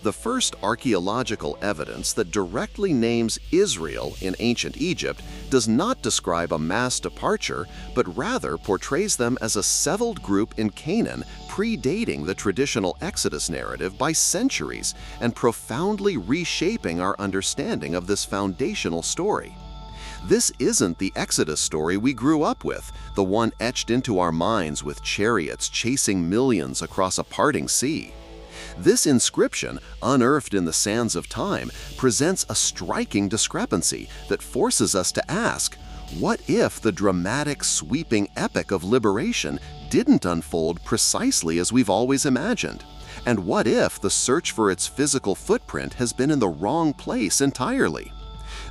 The first archaeological evidence that directly names Israel in ancient Egypt does not describe a mass departure, but rather portrays them as a settled group in Canaan, predating the traditional Exodus narrative by centuries and profoundly reshaping our understanding of this foundational story. This isn't the Exodus story we grew up with, the one etched into our minds with chariots chasing millions across a parting sea. This inscription, unearthed in the sands of time, presents a striking discrepancy that forces us to ask, what if the dramatic, sweeping epic of liberation didn't unfold precisely as we've always imagined? And what if the search for its physical footprint has been in the wrong place entirely?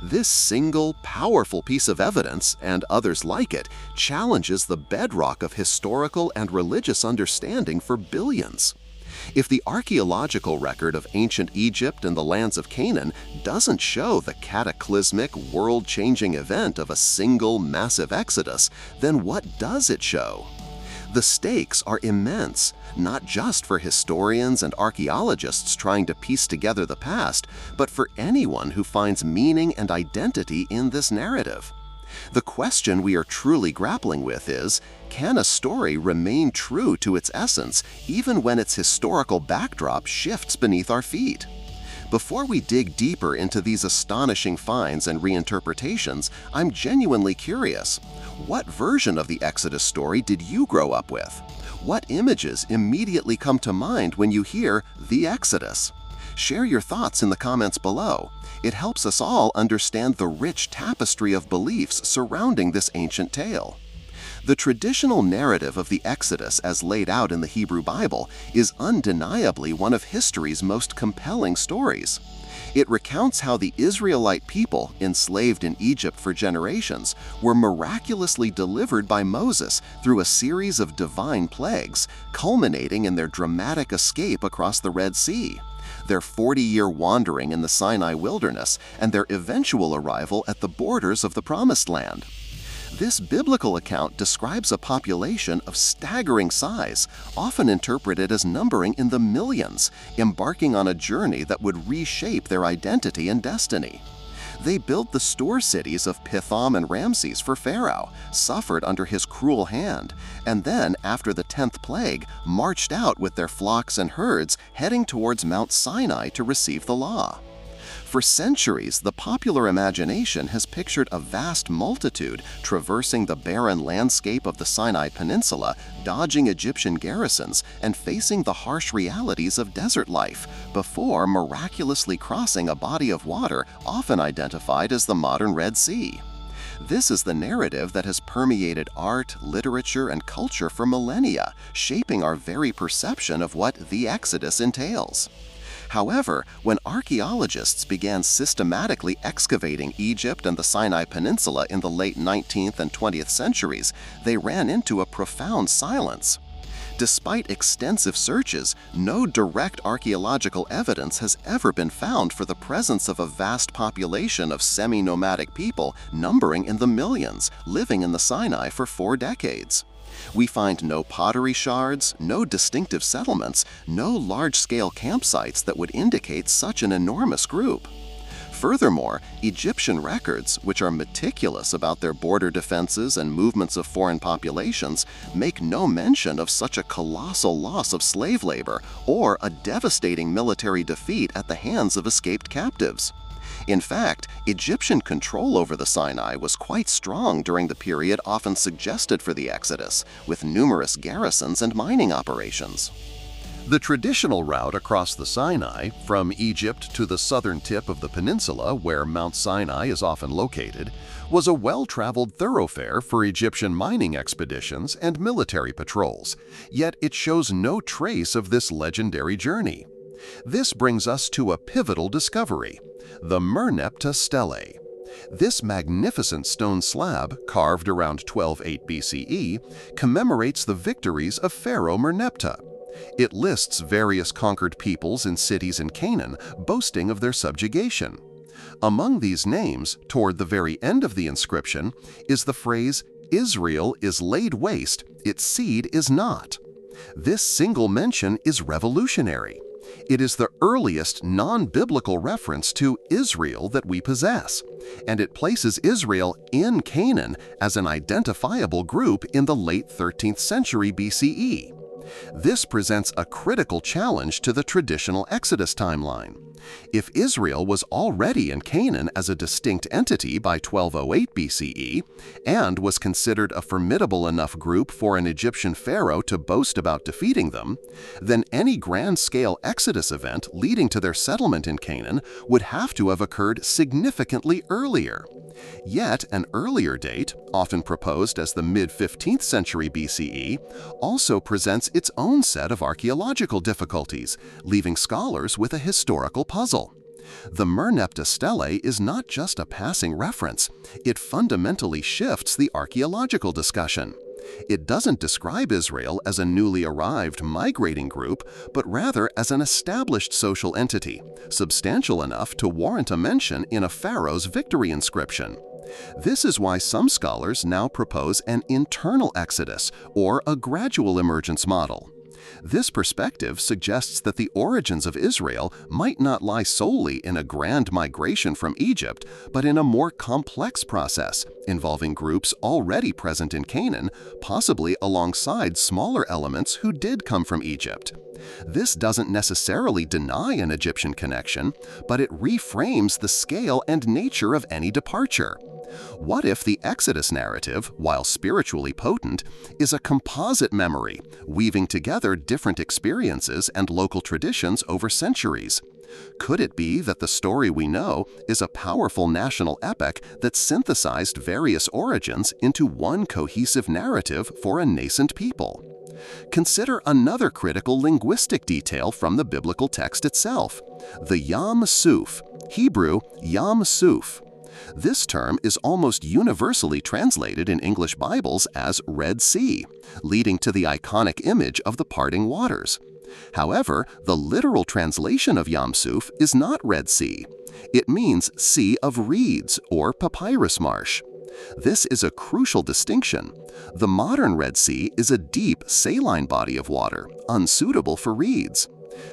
This single, powerful piece of evidence, and others like it, challenges the bedrock of historical and religious understanding for billions. If the archaeological record of ancient Egypt and the lands of Canaan doesn't show the cataclysmic, world-changing event of a single massive exodus, then what does it show? The stakes are immense, not just for historians and archaeologists trying to piece together the past, but for anyone who finds meaning and identity in this narrative. The question we are truly grappling with is, can a story remain true to its essence even when its historical backdrop shifts beneath our feet? Before we dig deeper into these astonishing finds and reinterpretations, I'm genuinely curious. What version of the Exodus story did you grow up with? What images immediately come to mind when you hear the Exodus? Share your thoughts in the comments below. It helps us all understand the rich tapestry of beliefs surrounding this ancient tale. The traditional narrative of the Exodus as laid out in the Hebrew Bible is undeniably one of history's most compelling stories. It recounts how the Israelite people, enslaved in Egypt for generations, were miraculously delivered by Moses through a series of divine plagues, culminating in their dramatic escape across the Red Sea, their 40-year wandering in the Sinai wilderness, and their eventual arrival at the borders of the Promised Land. This biblical account describes a population of staggering size, often interpreted as numbering in the millions, embarking on a journey that would reshape their identity and destiny. They built the store cities of Pithom and Ramses for Pharaoh, suffered under his cruel hand, and then, after the 10th plague, marched out with their flocks and herds, heading towards Mount Sinai to receive the law. For centuries, the popular imagination has pictured a vast multitude traversing the barren landscape of the Sinai Peninsula, dodging Egyptian garrisons, and facing the harsh realities of desert life, before miraculously crossing a body of water often identified as the modern Red Sea. This is the narrative that has permeated art, literature, and culture for millennia, shaping our very perception of what the Exodus entails. However, when archaeologists began systematically excavating Egypt and the Sinai Peninsula in the late 19th and 20th centuries, they ran into a profound silence. Despite extensive searches, no direct archaeological evidence has ever been found for the presence of a vast population of semi-nomadic people numbering in the millions, living in the Sinai for 4 decades. We find no pottery shards, no distinctive settlements, no large-scale campsites that would indicate such an enormous group. Furthermore, Egyptian records, which are meticulous about their border defenses and movements of foreign populations, make no mention of such a colossal loss of slave labor or a devastating military defeat at the hands of escaped captives. In fact, Egyptian control over the Sinai was quite strong during the period often suggested for the Exodus, with numerous garrisons and mining operations. The traditional route across the Sinai, from Egypt to the southern tip of the peninsula where Mount Sinai is often located, was a well-traveled thoroughfare for Egyptian mining expeditions and military patrols, yet it shows no trace of this legendary journey. This brings us to a pivotal discovery: the Merneptah Stele. This magnificent stone slab, carved around 1208 BCE, commemorates the victories of Pharaoh Merneptah. It lists various conquered peoples and cities in Canaan, boasting of their subjugation. Among these names, toward the very end of the inscription, is the phrase, "Israel is laid waste, its seed is not." This single mention is revolutionary. It is the earliest non-biblical reference to Israel that we possess, and it places Israel in Canaan as an identifiable group in the late 13th century BCE. This presents a critical challenge to the traditional Exodus timeline. If Israel was already in Canaan as a distinct entity by 1208 BCE and was considered a formidable enough group for an Egyptian pharaoh to boast about defeating them, then any grand-scale Exodus event leading to their settlement in Canaan would have to have occurred significantly earlier. Yet an earlier date, often proposed as the mid-15th century BCE, also presents its own set of archaeological difficulties, leaving scholars with a historical puzzle. The Merneptah Stele is not just a passing reference, it fundamentally shifts the archaeological discussion. It doesn't describe Israel as a newly arrived migrating group, but rather as an established social entity, substantial enough to warrant a mention in a pharaoh's victory inscription. This is why some scholars now propose an internal exodus, or a gradual emergence model. This perspective suggests that the origins of Israel might not lie solely in a grand migration from Egypt, but in a more complex process involving groups already present in Canaan, possibly alongside smaller elements who did come from Egypt. This doesn't necessarily deny an Egyptian connection, but it reframes the scale and nature of any departure. What if the Exodus narrative, while spiritually potent, is a composite memory, weaving together different experiences and local traditions over centuries? Could it be that the story we know is a powerful national epic that synthesized various origins into one cohesive narrative for a nascent people? Consider another critical linguistic detail from the biblical text itself: the Yam Suf, Hebrew Yam Suf. This term is almost universally translated in English Bibles as Red Sea, leading to the iconic image of the parting waters. However, the literal translation of Yam Suf is not Red Sea. It means Sea of Reeds or Papyrus Marsh. This is a crucial distinction. The modern Red Sea is a deep, saline body of water, unsuitable for reeds.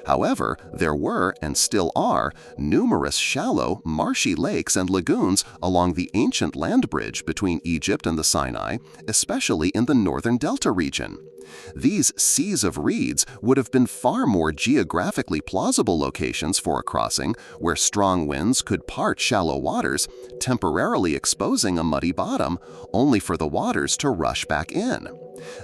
However, there were, and still are, numerous shallow, marshy lakes and lagoons along the ancient land bridge between Egypt and the Sinai, especially in the northern delta region. These seas of reeds would have been far more geographically plausible locations for a crossing where strong winds could part shallow waters, temporarily exposing a muddy bottom, only for the waters to rush back in.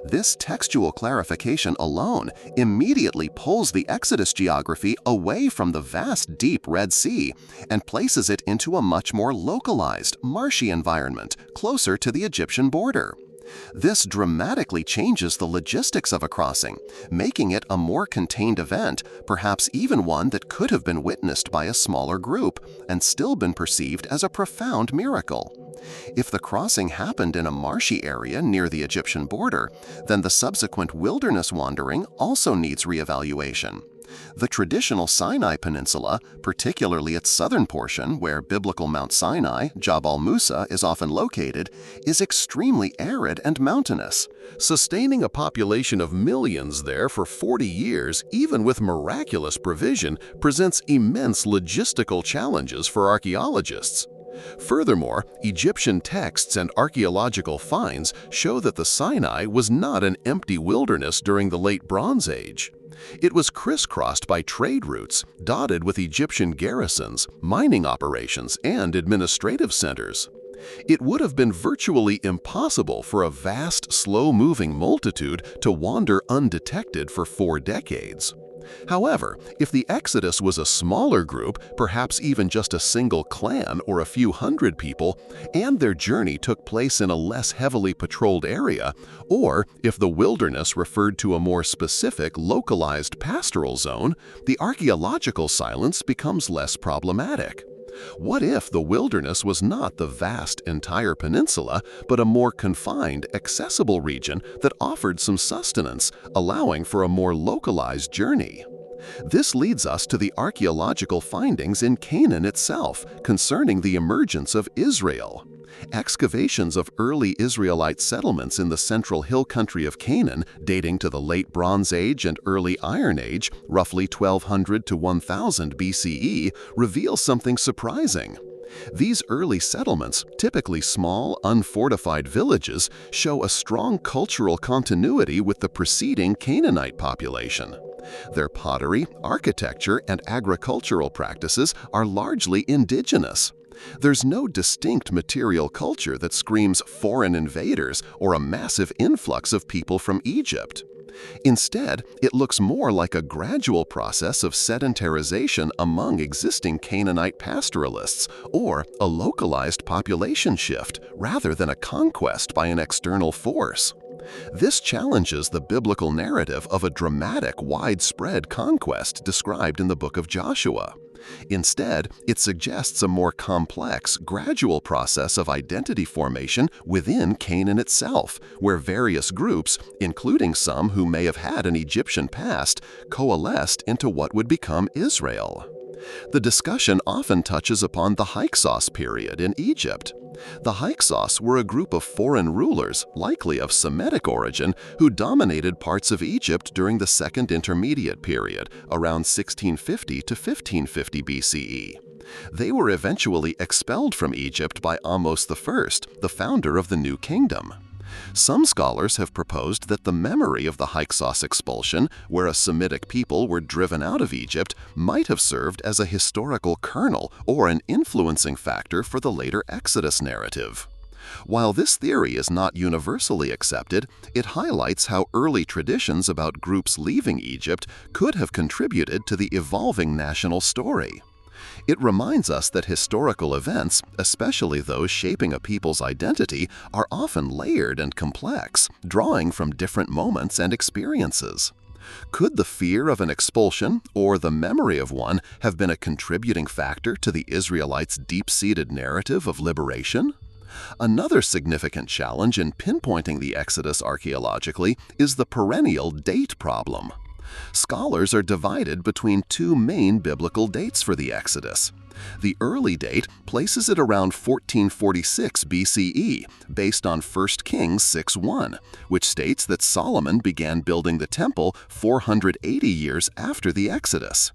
This textual clarification alone immediately pulls the Exodus geography away from the vast, deep Red Sea and places it into a much more localized, marshy environment closer to the Egyptian border. This dramatically changes the logistics of a crossing, making it a more contained event, perhaps even one that could have been witnessed by a smaller group and still been perceived as a profound miracle. If the crossing happened in a marshy area near the Egyptian border, then the subsequent wilderness wandering also needs reevaluation. The traditional Sinai Peninsula, particularly its southern portion where biblical Mount Sinai, Jabal Musa, is often located, is extremely arid and mountainous. Sustaining a population of millions there for 40 years, even with miraculous provision, presents immense logistical challenges for archaeologists. Furthermore, Egyptian texts and archaeological finds show that the Sinai was not an empty wilderness during the Late Bronze Age. It was crisscrossed by trade routes, dotted with Egyptian garrisons, mining operations, and administrative centers. It would have been virtually impossible for a vast, slow-moving multitude to wander undetected for 4 decades. However, if the Exodus was a smaller group, perhaps even just a single clan or a few hundred people, and their journey took place in a less heavily patrolled area, or if the wilderness referred to a more specific, localized pastoral zone, the archaeological silence becomes less problematic. What if the wilderness was not the vast entire peninsula, but a more confined, accessible region that offered some sustenance, allowing for a more localized journey? This leads us to the archaeological findings in Canaan itself concerning the emergence of Israel. Excavations of early Israelite settlements in the central hill country of Canaan, dating to the late Bronze Age and early Iron Age, roughly 1200 to 1000 BCE, reveal something surprising. These early settlements, typically small, unfortified villages, show a strong cultural continuity with the preceding Canaanite population. Their pottery, architecture, and agricultural practices are largely indigenous. There's no distinct material culture that screams foreign invaders or a massive influx of people from Egypt. Instead, it looks more like a gradual process of sedentarization among existing Canaanite pastoralists, or a localized population shift rather than a conquest by an external force. This challenges the biblical narrative of a dramatic, widespread conquest described in the book of Joshua. Instead, it suggests a more complex, gradual process of identity formation within Canaan itself, where various groups, including some who may have had an Egyptian past, coalesced into what would become Israel. The discussion often touches upon the Hyksos period in Egypt. The Hyksos were a group of foreign rulers, likely of Semitic origin, who dominated parts of Egypt during the Second Intermediate period, around 1650 to 1550 BCE. They were eventually expelled from Egypt by Ahmose I, the founder of the New Kingdom. Some scholars have proposed that the memory of the Hyksos expulsion, where a Semitic people were driven out of Egypt, might have served as a historical kernel or an influencing factor for the later Exodus narrative. While this theory is not universally accepted, it highlights how early traditions about groups leaving Egypt could have contributed to the evolving national story. It reminds us that historical events, especially those shaping a people's identity, are often layered and complex, drawing from different moments and experiences. Could the fear of an expulsion, or the memory of one, have been a contributing factor to the Israelites' deep-seated narrative of liberation? Another significant challenge in pinpointing the Exodus archaeologically is the perennial date problem. Scholars are divided between two main biblical dates for the Exodus. The early date places it around 1446 BCE, based on 1 Kings 6:1, which states that Solomon began building the temple 480 years after the Exodus.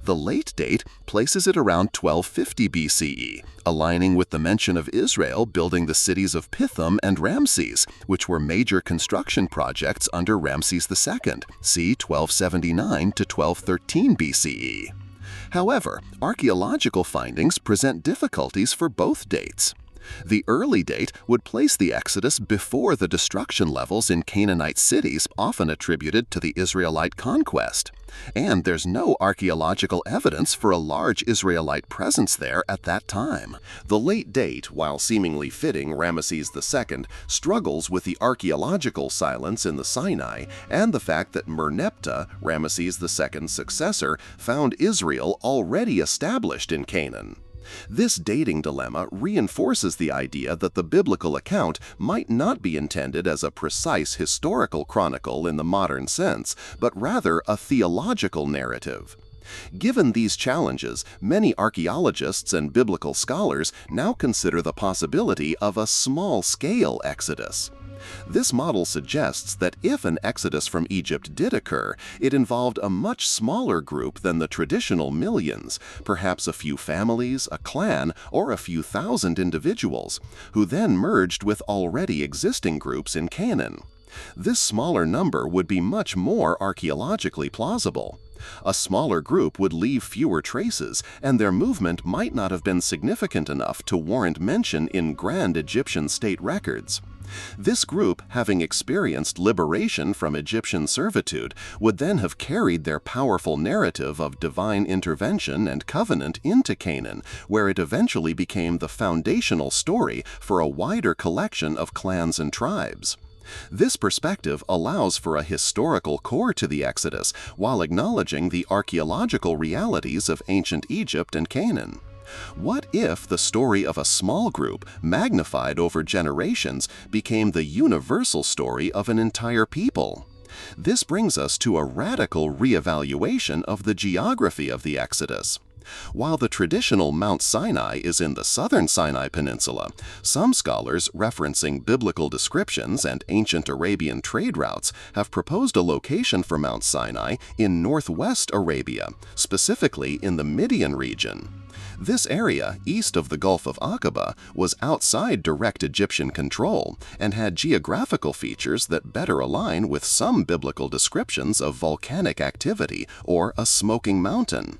The late date places it around 1250 BCE, aligning with the mention of Israel building the cities of Pithom and Ramses, which were major construction projects under Ramses II, c. 1279 to 1213 BCE. However, archaeological findings present difficulties for both dates. The early date would place the Exodus before the destruction levels in Canaanite cities often attributed to the Israelite conquest. And there's no archaeological evidence for a large Israelite presence there at that time. The late date, while seemingly fitting Ramesses II, struggles with the archaeological silence in the Sinai and the fact that Merneptah, Ramesses II's successor, found Israel already established in Canaan. This dating dilemma reinforces the idea that the biblical account might not be intended as a precise historical chronicle in the modern sense, but rather a theological narrative. Given these challenges, many archaeologists and biblical scholars now consider the possibility of a small-scale exodus. This model suggests that if an exodus from Egypt did occur, it involved a much smaller group than the traditional millions, perhaps a few families, a clan, or a few thousand individuals, who then merged with already existing groups in Canaan. This smaller number would be much more archaeologically plausible. A smaller group would leave fewer traces, and their movement might not have been significant enough to warrant mention in grand Egyptian state records. This group, having experienced liberation from Egyptian servitude, would then have carried their powerful narrative of divine intervention and covenant into Canaan, where it eventually became the foundational story for a wider collection of clans and tribes. This perspective allows for a historical core to the Exodus while acknowledging the archaeological realities of ancient Egypt and Canaan. What if the story of a small group, magnified over generations, became the universal story of an entire people? This brings us to a radical reevaluation of the geography of the Exodus. While the traditional Mount Sinai is in the southern Sinai Peninsula, some scholars referencing biblical descriptions and ancient Arabian trade routes have proposed a location for Mount Sinai in northwest Arabia, specifically in the Midian region. This area, east of the Gulf of Aqaba, was outside direct Egyptian control and had geographical features that better align with some biblical descriptions of volcanic activity or a smoking mountain.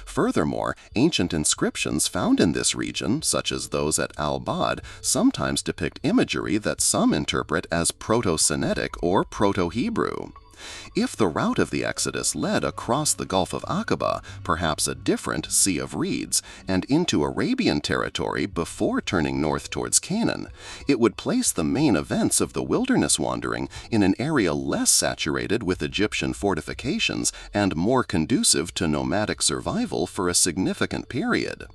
Furthermore, ancient inscriptions found in this region, such as those at Al-Bad, sometimes depict imagery that some interpret as Proto-Semitic or Proto-Hebrew. If the route of the Exodus led across the Gulf of Aqaba, perhaps a different Sea of Reeds, and into Arabian territory before turning north towards Canaan, it would place the main events of the wilderness wandering in an area less saturated with Egyptian fortifications and more conducive to nomadic survival for a significant period.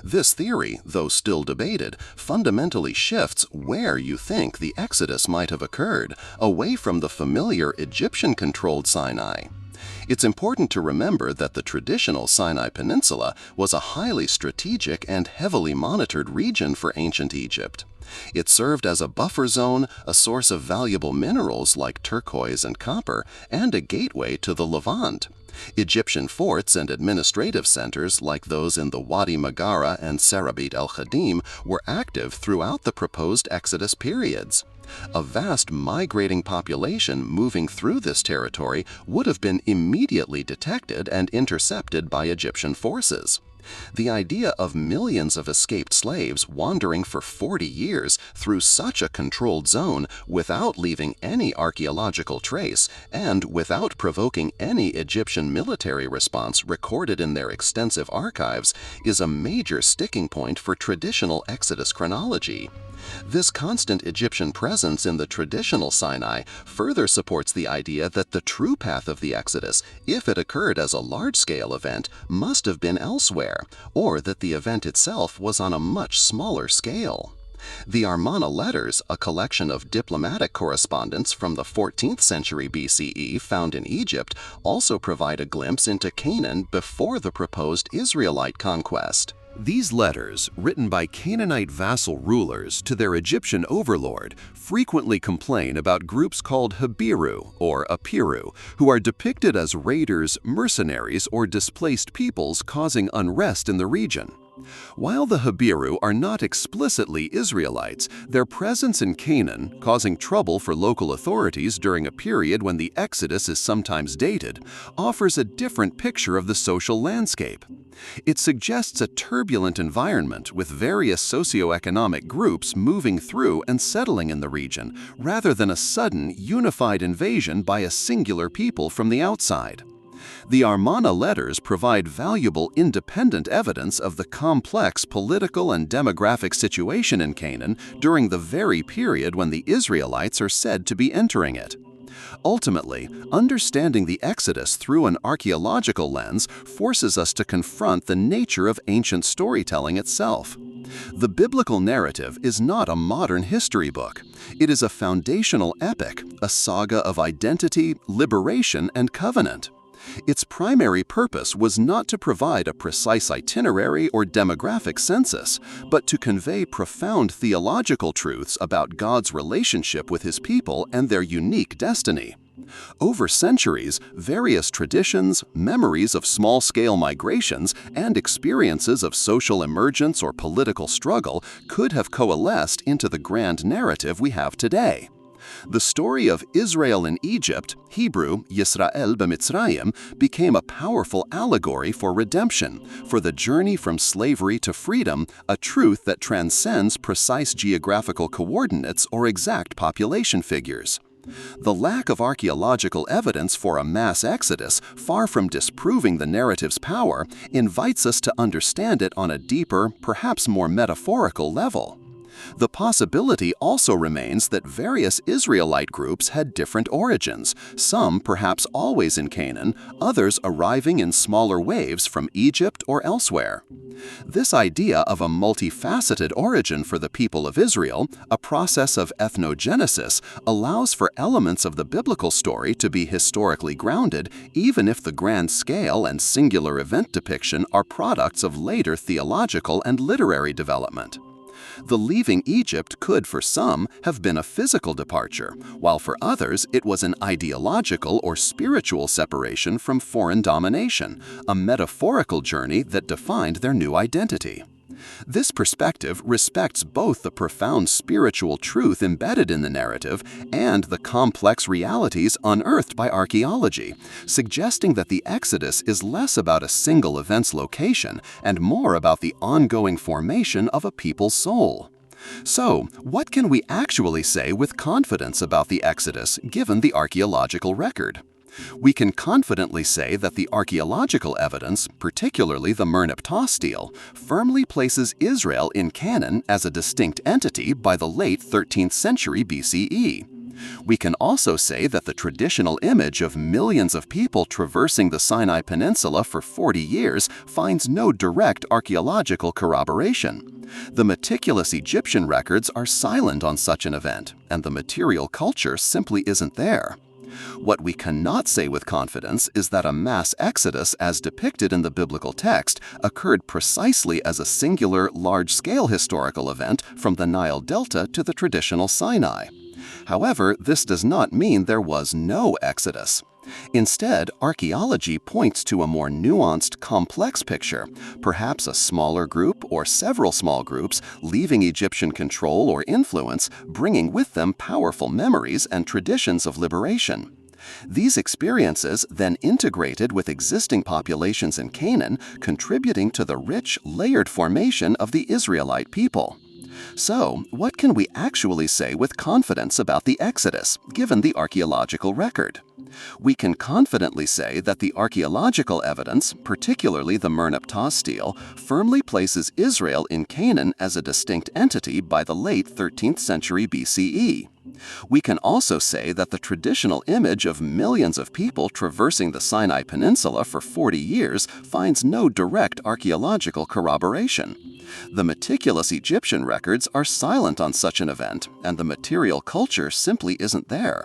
This theory, though still debated, fundamentally shifts where you think the Exodus might have occurred, away from the familiar Egyptian-controlled Sinai. It's important to remember that the traditional Sinai Peninsula was a highly strategic and heavily monitored region for ancient Egypt. It served as a buffer zone, a source of valuable minerals like turquoise and copper, and a gateway to the Levant. Egyptian forts and administrative centers like those in the Wadi Magara and Sarabit el-Khadim were active throughout the proposed Exodus periods. A vast migrating population moving through this territory would have been immediately detected and intercepted by Egyptian forces. The idea of millions of escaped slaves wandering for 40 years through such a controlled zone without leaving any archaeological trace and without provoking any Egyptian military response recorded in their extensive archives is a major sticking point for traditional Exodus chronology. This constant Egyptian presence in the traditional Sinai further supports the idea that the true path of the Exodus, if it occurred as a large-scale event, must have been elsewhere, or that the event itself was on a much smaller scale. The Amarna letters, a collection of diplomatic correspondence from the 14th century BCE found in Egypt, also provide a glimpse into Canaan before the proposed Israelite conquest. These letters, written by Canaanite vassal rulers to their Egyptian overlord, frequently complain about groups called Habiru or Apiru, who are depicted as raiders, mercenaries, or displaced peoples causing unrest in the region. While the Habiru are not explicitly Israelites, their presence in Canaan, causing trouble for local authorities during a period when the Exodus is sometimes dated, offers a different picture of the social landscape. It suggests a turbulent environment with various socioeconomic groups moving through and settling in the region, rather than a sudden, unified invasion by a singular people from the outside. The Amarna letters provide valuable independent evidence of the complex political and demographic situation in Canaan during the very period when the Israelites are said to be entering it. Ultimately, understanding the Exodus through an archaeological lens forces us to confront the nature of ancient storytelling itself. The biblical narrative is not a modern history book. It is a foundational epic, a saga of identity, liberation, and covenant. Its primary purpose was not to provide a precise itinerary or demographic census, but to convey profound theological truths about God's relationship with His people and their unique destiny. Over centuries, various traditions, memories of small-scale migrations, and experiences of social emergence or political struggle could have coalesced into the grand narrative we have today. The story of Israel in Egypt, Hebrew Yisrael b'Mitzrayim, became a powerful allegory for redemption, for the journey from slavery to freedom, a truth that transcends precise geographical coordinates or exact population figures. The lack of archaeological evidence for a mass exodus, far from disproving the narrative's power, invites us to understand it on a deeper, perhaps more metaphorical level. The possibility also remains that various Israelite groups had different origins, some perhaps always in Canaan, others arriving in smaller waves from Egypt or elsewhere. This idea of a multifaceted origin for the people of Israel, a process of ethnogenesis, allows for elements of the biblical story to be historically grounded, even if the grand scale and singular event depiction are products of later theological and literary development. The leaving Egypt could, for some, have been a physical departure, while for others it was an ideological or spiritual separation from foreign domination, a metaphorical journey that defined their new identity. This perspective respects both the profound spiritual truth embedded in the narrative and the complex realities unearthed by archaeology, suggesting that the Exodus is less about a single event's location and more about the ongoing formation of a people's soul. So, what can we actually say with confidence about the Exodus given the archaeological record? We can confidently say that the archaeological evidence, particularly the Merneptah stele, firmly places Israel in Canaan as a distinct entity by the late 13th century BCE. We can also say that the traditional image of millions of people traversing the Sinai Peninsula for 40 years finds no direct archaeological corroboration. The meticulous Egyptian records are silent on such an event, and the material culture simply isn't there. What we cannot say with confidence is that a mass exodus as depicted in the biblical text occurred precisely as a singular, large-scale historical event from the Nile Delta to the traditional Sinai. However, this does not mean there was no exodus. Instead, archaeology points to a more nuanced, complex picture, perhaps a smaller group or several small groups leaving Egyptian control or influence, bringing with them powerful memories and traditions of liberation. These experiences then integrated with existing populations in Canaan, contributing to the rich, layered formation of the Israelite people. So, what can we actually say with confidence about the Exodus, given the archaeological record? We can confidently say that the archaeological evidence, particularly the Merneptah stele, firmly places Israel in Canaan as a distinct entity by the late 13th century BCE. We can also say that the traditional image of millions of people traversing the Sinai Peninsula for 40 years finds no direct archaeological corroboration. The meticulous Egyptian records are silent on such an event, and the material culture simply isn't there.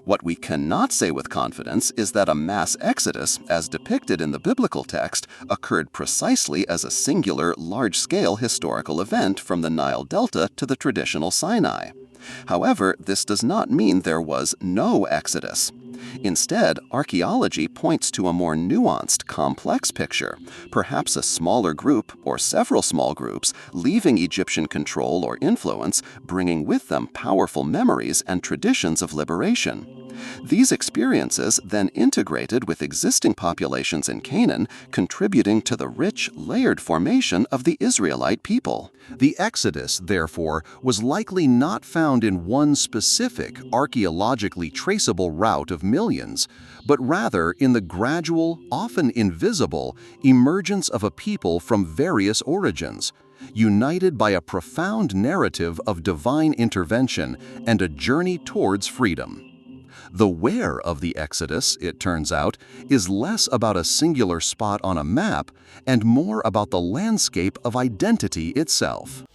What we cannot say with confidence is that a mass exodus, as depicted in the biblical text, occurred precisely as a singular, large-scale historical event from the Nile Delta to the traditional Sinai. However, this does not mean there was no exodus. Instead, archaeology points to a more nuanced, complex picture, perhaps a smaller group or several small groups leaving Egyptian control or influence, bringing with them powerful memories and traditions of liberation. These experiences then integrated with existing populations in Canaan, contributing to the rich, layered formation of the Israelite people. The Exodus, therefore, was likely not found in one specific, archaeologically traceable route of millions, but rather in the gradual, often invisible, emergence of a people from various origins, united by a profound narrative of divine intervention and a journey towards freedom. The where of the Exodus, it turns out, is less about a singular spot on a map and more about the landscape of identity itself.